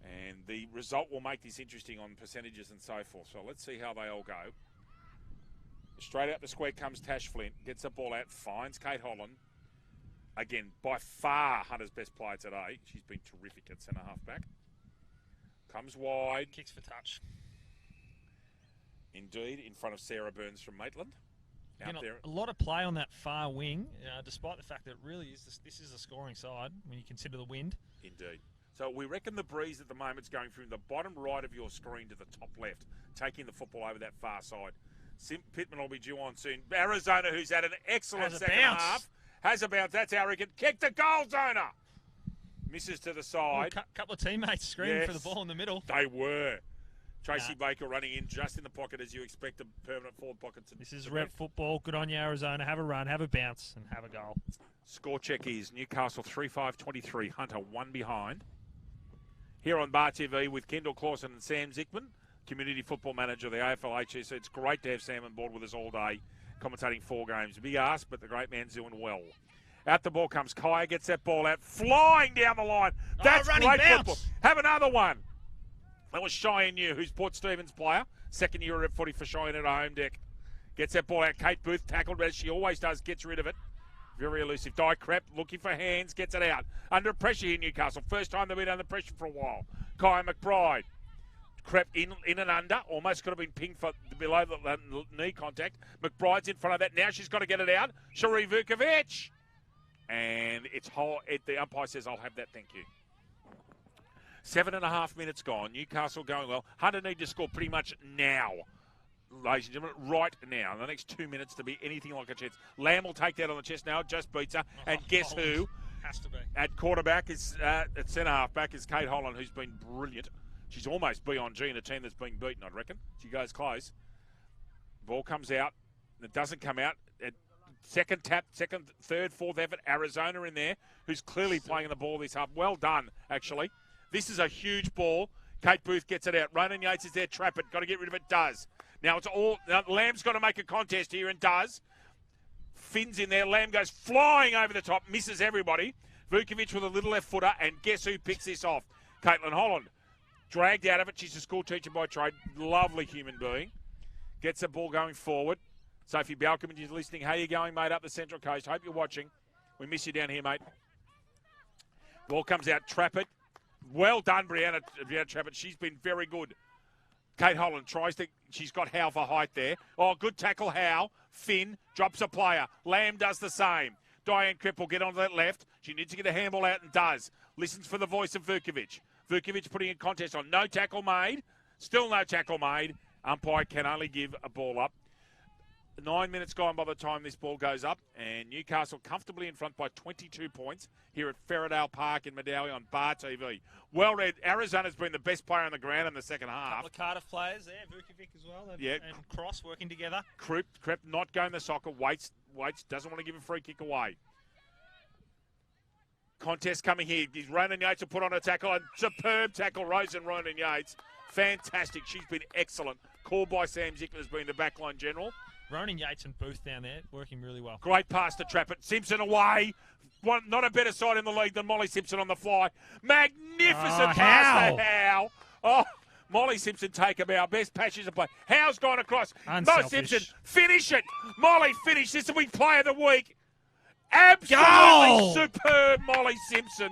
And the result will make this interesting on percentages and so forth. So let's see how they all go. Straight out the square comes Tash Flint. Gets the ball out, finds Kate Holland. Again, by far Hunter's best player today. She's been terrific at centre half back. Comes wide. Kicks for touch. Indeed, in front of Sarah Burns from Maitland. Out there. A lot of play on that far wing, despite the fact that really this is a scoring side when you consider the wind. Indeed. So we reckon the breeze at the moment is going from the bottom right of your screen to the top left, taking the football over that far side. Pittman will be due on soon. Arizona, who's had an excellent second half, has a bounce. That's arrogant. Kick the goal zoner. Misses to the side. A couple of teammates screaming for the ball in the middle. They were. Tracy Baker running in just in the pocket as you expect a permanent forward pocket. This is rep football. Good on you, Arizona. Have a run, have a bounce, and have a goal. Score check is Newcastle 3-5-23. Hunter 1 behind. Here on Bar TV with Kendall Clausen and Sam Zickman, Community Football Manager of the AFL HS. It's great to have Sam on board with us all day, commentating 4 games. Big ask, but the great man's doing well. Out the ball comes Kaya, gets that ball out, flying down the line. That's great football. Have another one. That was Cheyenne New, who's Port Stevens player. Second year rep footy for Cheyenne at a home deck. Gets that ball out. Kate Booth tackled as she always does, gets rid of it. Very elusive. Die Crep looking for hands, gets it out. Under pressure here, Newcastle. First time they've been under pressure for a while. Kaya McBride. Crep in and under. Almost could have been pinged for below the knee contact. McBride's in front of that. Now she's got to get it out. Cherie Vukovic. And it's the umpire says, I'll have that, thank you. 7.5 minutes gone. Newcastle going well. Hunter need to score pretty much now, ladies and gentlemen, right now. In the next 2 minutes to be anything like a chance. Lamb will take that on the chest now. Just beats her. And guess who? Has to be. At quarterback is at centre half back is Kate Holland, who's been brilliant. She's almost beyond G in a team that's been beaten, I reckon. She goes close. Ball comes out. It doesn't come out. Second tap, second, third, fourth effort. Arizona in there, who's clearly playing the ball this half. Well done, actually. This is a huge ball. Kate Booth gets it out. Ronan Yates is there. Trap it. Got to get rid of it. Does. Now it's all. Now Lamb's got to make a contest here and does. Finn's in there. Lamb goes flying over the top. Misses everybody. Vukovic with a little left footer. And guess who picks this off? Caitlin Holland. Dragged out of it. She's a school teacher by trade. Lovely human being. Gets the ball going forward. Sophie Balcom is listening. How you going, mate, up the Central Coast? Hope you're watching. We miss you down here, mate. Ball comes out. Trap it. Well done, Brianna Trappett. She's been very good. Kate Holland tries to. She's got Howe for height there. Oh, good tackle, Howe. Finn drops a player. Lamb does the same. Diane Kripp will get onto that left. She needs to get a handball out and does. Listens for the voice of Vukovic. Vukovic putting a contest on. No tackle made. Still no tackle made. Umpire can only give a ball up. 9 minutes gone by the time this ball goes up, and Newcastle comfortably in front by 22 points here at Ferradale Park in Medowie on Bar TV. Well read. Arizona's been the best player on the ground in the second half. A couple of Cardiff players there, Vukovic as well, and, yeah. and Cross working together. Krepp not going the soccer. Waits, doesn't want to give a free kick away. Contest coming here. Ronan Yates will put on a tackle, and superb tackle, Ronan Yates. Fantastic. She's been excellent. Called by Sam Zickler as being the backline general. Ronan Yates and Booth down there working really well. Great pass to Trappett. Simpson away. Not a better side in the league than Molly Simpson on the fly. Magnificent pass to Howe. Oh, Molly Simpson take him out. Best patches of play. Howe's gone across. Unselfish. Mo Simpson, finish it. Molly, finish. This will be player of the week. Absolutely superb, Molly Simpson.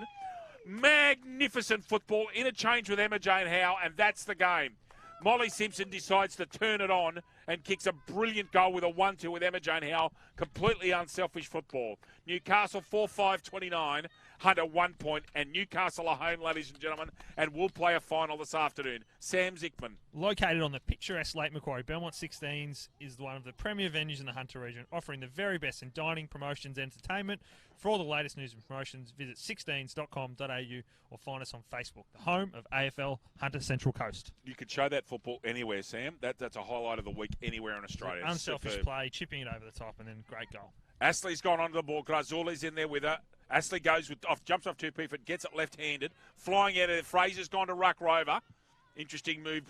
Magnificent football. Interchange with Emma Jane Howe, and that's the game. Molly Simpson decides to turn it on and kicks a brilliant goal with a 1-2 with Emma Jane Howe. Completely unselfish football. Newcastle 4-5-29, Hunter 1 point, and Newcastle are home, ladies and gentlemen, and will play a final this afternoon. Sam Zickman. Located on the picturesque Lake Macquarie, Belmont 16s is one of the premier venues in the Hunter region, offering the very best in dining, promotions, and entertainment. For all the latest news and promotions, visit 16s.com.au or find us on Facebook, the home of AFL Hunter Central Coast. You could show that football anywhere, Sam. That's a highlight of the week anywhere in Australia. Unselfish play, chipping it over the top, and then great goal. Astley's gone onto the ball. Grazuli's in there with her. Astley goes jumps off 2 feet, gets it left-handed. Flying out of there. Fraser's gone to ruck Rover. Interesting move.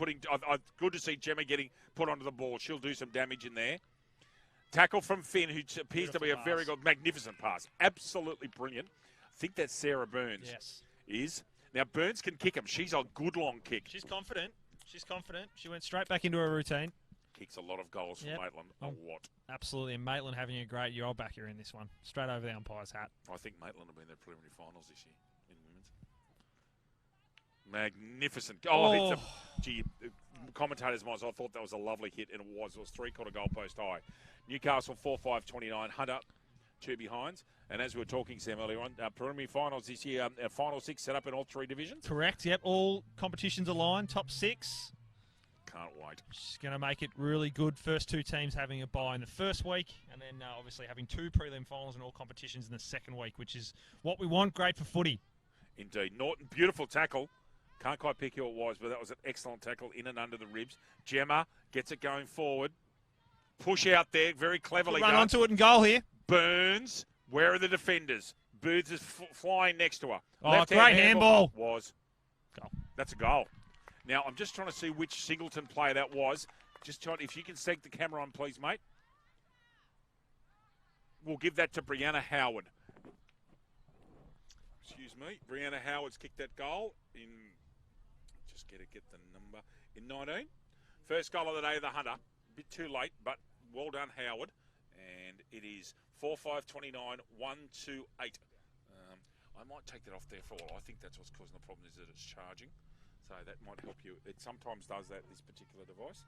Good to see Gemma getting put onto the ball. She'll do some damage in there. Tackle from Finn, who appears to be a very good, magnificent pass. Absolutely brilliant. I think that's Sarah Burns. Yes. Is. Now, Burns can kick him. She's a good long kick. She's confident. She went straight back into her routine. Kicks a lot of goals from Maitland. A lot. Absolutely. And Maitland having a great year. I'll back her in this one. Straight over the umpire's hat. I think Maitland will be in the preliminary finals this year in women's. Magnificent. Commentators might. I thought that was a lovely hit, and it was. It was 3/4 goalpost high. Newcastle 4-5-29. Hunter 2 behinds. And as we were talking, Sam, earlier on, preliminary finals this year, our final 6 set up in all 3 divisions. Correct. Yep. All competitions aligned. Top 6. Can't wait. It's going to make it really good. First 2 teams having a bye in the first week, and then obviously having 2 prelim finals in all competitions in the second week, which is what we want. Great for footy. Indeed. Norton, beautiful tackle. Can't quite pick who it was, but that was an excellent tackle in and under the ribs. Gemma gets it going forward. Push out there, very cleverly Run done. onto it and goal here. Burns, where are the defenders? Burns is flying next to her. Oh, great handball. Was. Goal. That's a goal. Now, I'm just trying to see which Singleton player that was. Just trying, if you can sync the camera on, please, mate. We'll give that to Brianna Howard. Excuse me. Brianna Howard's kicked that goal in, just get the number, in 19. First goal of the day of the Hunter. A bit too late, but well done, Howard. And it is 4-5-29, 1-2-8. I might take that off there for a while. I think that's what's causing the problem is that it's charging. So that might help you. It sometimes does that, this particular device.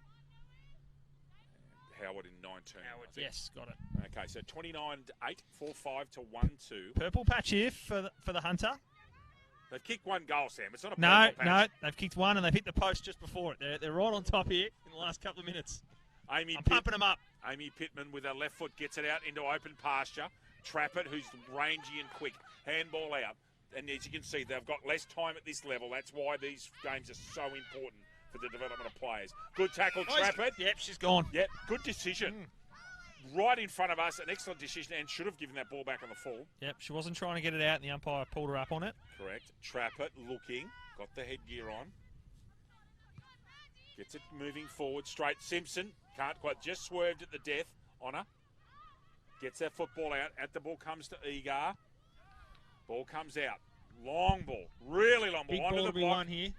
And Howard in 19. Howard, yes, got it. Okay, so 29-8, 4-5 to 1-2. Purple patch here for the Hunter. They've kicked one goal, Sam. It's not a No, purple patch. they've kicked one and they've hit the post just before it. They're right on top here in the last couple of minutes. I'm pumping them up. Amy Pittman with her left foot gets it out into open pasture. Trappett, who's rangy and quick. Handball out. And as you can see, they've got less time at this level. That's why these games are so important for the development of players. Good tackle, Trappett. Yep, she's gone. Yep, good decision. Right in front of us, an excellent decision, and should have given that ball back on the full. Yep, she wasn't trying to get it out, and the umpire pulled her up on it. Correct. Trappett looking, got the headgear on. Gets it moving forward, straight. Simpson, can't quite, just swerved at the death on her. Gets that football out. At the ball comes to Egar. Ball comes out. Long ball, really long ball. Big Onto ball the to be block. won here.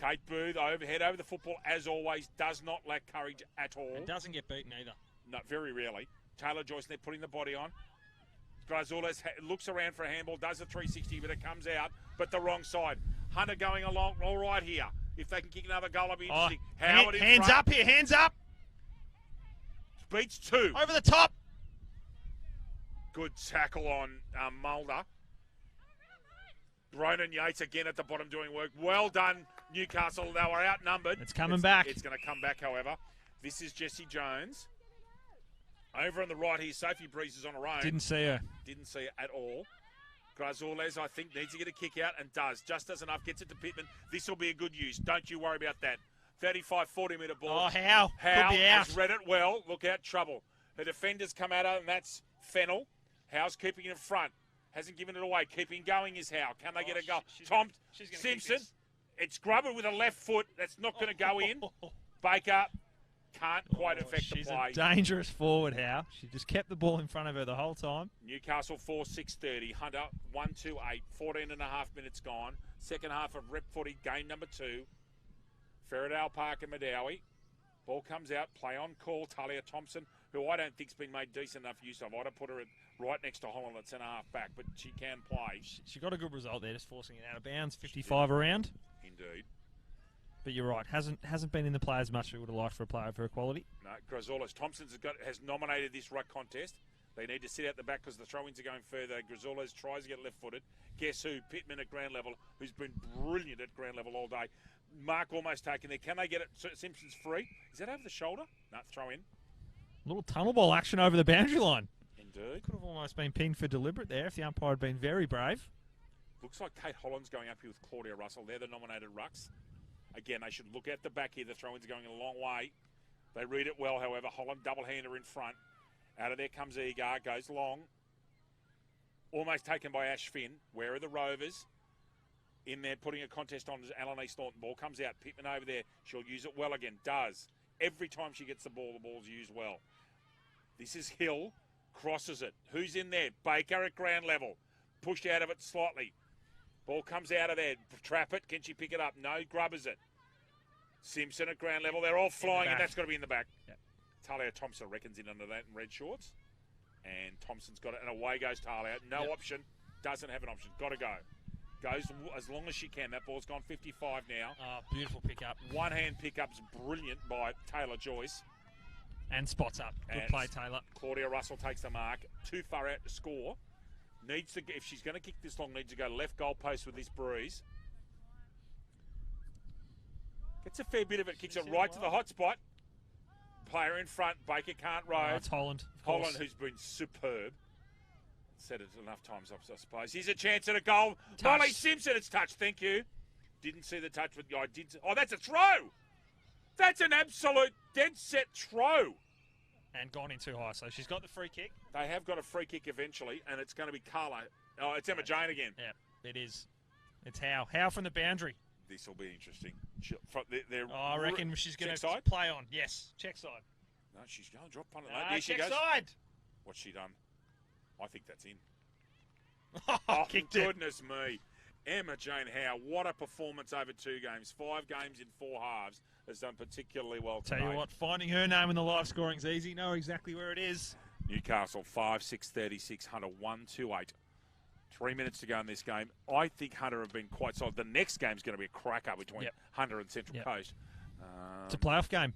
Kate Booth overhead over the football, as always, does not lack courage at all. And doesn't get beaten either. No, very rarely. Taylor Joyce, they're putting the body on. Grazules looks around for a handball, does a 360, but it comes out, but the wrong side. Hunter going along all right here. If they can kick another goal, it'll be interesting. Howard in hands front. up here, hands up. Beats two. Over the top. Good tackle on Mulder. Ronan Yates again at the bottom doing work. Well done, Newcastle. They were outnumbered. It's coming back. It's going to come back, however. This is Jessie Jones. Over on the right here, Sophie Breeze is on her own. Didn't see her. Didn't see it at all. Grazules, I think, needs to get a kick out and does. Just does enough. Gets it to Pittman. This will be a good use. Don't you worry about that. 35, 40-metre ball. Oh, Howe. Howe Could be out. has read it well. Look out, trouble. The defenders come at her, and that's Fennell. Howe's keeping in front. Hasn't given it away. Keeping going is Howe. Can they get a goal? Tom Simpson. It's Grubber with a left foot. That's not going to go in. Baker can't quite affect the play. She's a dangerous forward, Howe. She just kept the ball in front of her the whole time. Newcastle 4-6-30. Hunter 1-2-8. 14 and a half minutes gone. Second half of rep footy, game number 2. Ferradale, Parker, Madawi. Ball comes out. Play on call. Talia Thompson, who I don't think's been made decent enough use of. I'd have put her right next to Holland at centre half back, but she can play. She got a good result there, just forcing it out of bounds. 55 around. Indeed. But you're right, hasn't been in the play as much as we would have liked for a player of her quality. No, Grazules. Thompson's has nominated this ruck contest. They need to sit out the back because the throw-ins are going further. Grazules tries to get left-footed. Guess who? Pittman at ground level, who's been brilliant at ground level all day. Mark almost taken there. Can they get it? Simpson's free. Is that over the shoulder? No, throw in. Little tunnel ball action over the boundary line. Indeed. Could have almost been pinged for deliberate there if the umpire had been very brave. Looks like Kate Holland's going up here with Claudia Russell. They're the nominated rucks. Again, they should look at the back here. The throw-ins are going a long way. They read it well, however. Holland double-hander in front. Out of there comes Egar. Goes long. Almost taken by Ash Finn. Where are the Rovers? In there, putting a contest on as Alan East Norton. Ball comes out. Pittman over there. She'll use it well again. Does. Every time she gets the ball's used well. This is Hill. Crosses it. Who's in there? Baker at ground level. Pushed out of it slightly. Ball comes out of there. Trap it. Can she pick it up? No. Grubbers it. Simpson at ground level. They're all flying, and that's got to be in the back. Yep. Talia Thompson reckons in under that in red shorts. And Thompson's got it. And away goes Talia. No option. Doesn't have an option. Got to go. Goes as long as she can. That ball's gone 55 now. Oh, beautiful pickup. One-hand pickup's brilliant by Taylor Joyce. And spots up. Good And play, Taylor. Claudia Russell takes the mark. Too far out to score. Needs to, if she's going to kick this long, needs to go left goal post with this breeze. Gets a fair bit of it. Kicks it right to the hot spot. Player in front. Baker can't row. Oh, it's Holland. Holland, who's been superb. Said it enough times, I suppose. Here's a chance at a goal. Touch. Molly Simpson, it's touched. Thank you. Didn't see the touch, but I did. Oh, that's a throw. That's an absolute dead set throw. And gone in too high, so she's got the free kick. They have got a free kick eventually, and it's going to be Carla. Oh, it's Emma Jane again. Yeah, it is. It's Howe. Howe from the boundary. This will be interesting. I reckon she's going to side? play on. Yes, check side. No, she's going to drop punt it. Ah, There she check goes. side. What's she done? I think that's in. Oh, kicked it. Goodness me. Emma Jane Howe, what a performance over 2 games. 5 games in 4 halves. Has done particularly well today. Tell you what, finding her name in the live scoring's easy. Know exactly where it is. Newcastle 5-6-36, Hunter 1-2-8. 3 minutes to go in this game. I think Hunter have been quite solid. The next game's going to be a cracker between Hunter and Central Coast. It's a playoff game.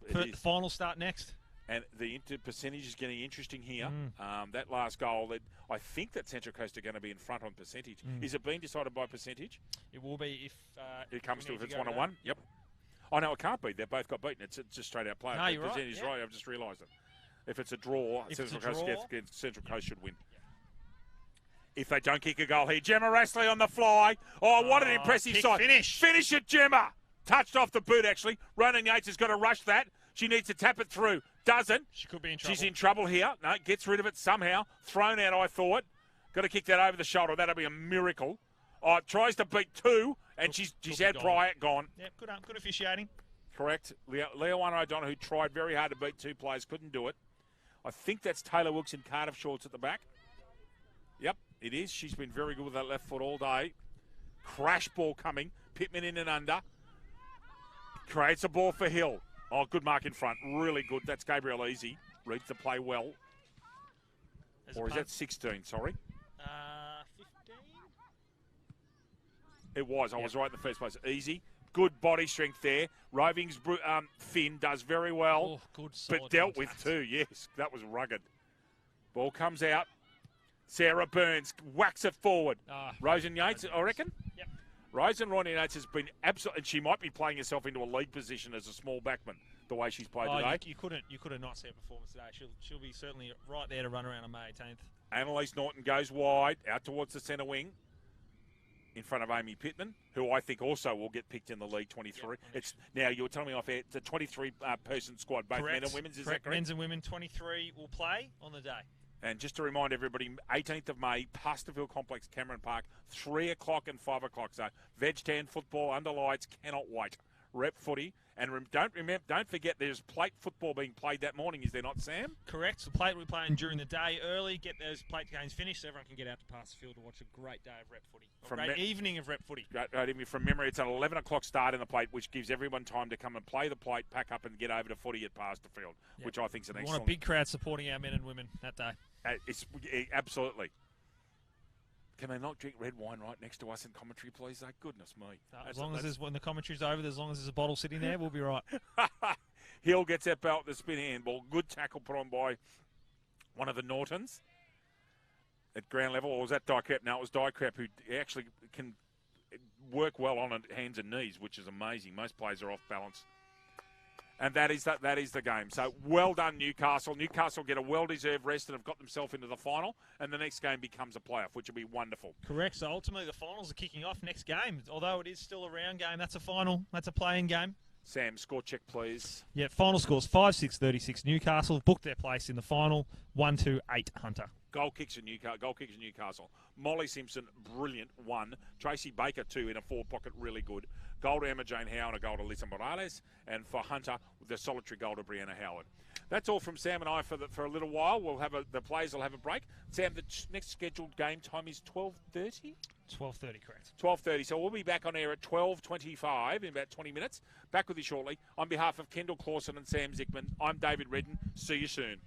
It is. The finals start next. And the percentage is getting interesting here. That last goal, that I think that Central Coast are going to be in front on percentage. Is it being decided by percentage? It will be if It comes to if it's go 1-1. Yep. Oh no, it can't be. They've both got beaten. It's just straight out play. No, you're right. Percentage is right. I've just realised it. If it's a draw, Central Coast should win. If they don't kick a goal here, Gemma Rassley on the fly. Oh, what an impressive sight! Finish it, Gemma. Touched off the boot actually. Ronan Yates has got to rush that. She needs to tap it through. Doesn't. She could be in trouble. She's in trouble here. No, gets rid of it somehow. Thrown out, I thought. Got to kick that over the shoulder. That'll be a miracle. Oh, tries to beat two, and she's had Bryant gone. Yeah, good officiating. Correct. Leoana O'Donnell, who tried very hard to beat two players, couldn't do it. I think that's Taylor Wilkes in Cardiff shorts at the back. Yep, it is. She's been very good with that left foot all day. Crash ball coming. Pittman in and under. Creates a ball for Hill. Oh, good mark in front. Really good. That's Gabriel Easy. Reads the play well. Or is that 16? Sorry. 15. It was. I was right in the first place. Easy. Good body strength there. Roving's Finn does very well. Oh, good, but dealt with too. Yes, that was rugged. Ball comes out. Sarah Burns whacks it forward. Rosen Yates, I reckon. Yep. Rosen Yates has been absolute, and she might be playing herself into a lead position as a small backman. The way she's played today. You couldn't not see her performance today. She'll be certainly right there to run around on May 18th. Annalise Norton goes wide out towards the centre wing. In front of Amy Pittman, who I think also will get picked in the League 23. Yep. It's now you were telling me off air. It's a 23-person squad, both men and women's. Is that correct? Men's and women 23 will play on the day. And just to remind everybody, 18th of May, Pasterville Complex, Cameron Park, 3 o'clock and 5 o'clock. So veg tan football under lights, cannot wait. Rep footy. And don't forget, there's plate football being played that morning, is there not, Sam? Correct. The plate we're playing during the day early. Get those plate games finished so everyone can get out to Pasterfield to watch a great day of rep footy. Great evening of rep footy. Great evening. From memory, it's an 11 o'clock start in the plate, which gives everyone time to come and play the plate, pack up and get over to footy at Pasterfield, which I think is an excellent... We want a big crowd supporting our men and women that day. Absolutely. Can they not drink red wine right next to us in commentary, please? Goodness me. As long as when the commentary's over, as long as there's a bottle sitting there, we'll be right. Hill gets that belt, the spin handball. Good tackle put on by one of the Nortons at ground level. Or was that Dykrep? No, it was Dykrep who actually can work well on hands and knees, which is amazing. Most players are off balance. And that is the game. So well done, Newcastle. Newcastle get a well-deserved rest and have got themselves into the final. And the next game becomes a playoff, which will be wonderful. Correct. So ultimately the finals are kicking off next game. Although it is still a round game, that's a final. That's a play-in game. Sam, score check, please. Yeah, final scores 5-6-36. Newcastle booked their place in the final. 1-2-8 Hunter. Goal kicks in Newcastle. Molly Simpson, brilliant, 1. Tracy Baker, 2 in a forward pocket, really good. Goal to Emma Jane Howe and a goal to Lisa Morales. And for Hunter, the solitary goal to Brianna Howard. That's all from Sam and I for a little while. The players will have a break. Sam, the next scheduled game time is 12:30? 12:30, correct. 12:30. So we'll be back on air at 12:25 in about 20 minutes. Back with you shortly. On behalf of Kendall Clausen and Sam Zickman, I'm David Redden. See you soon.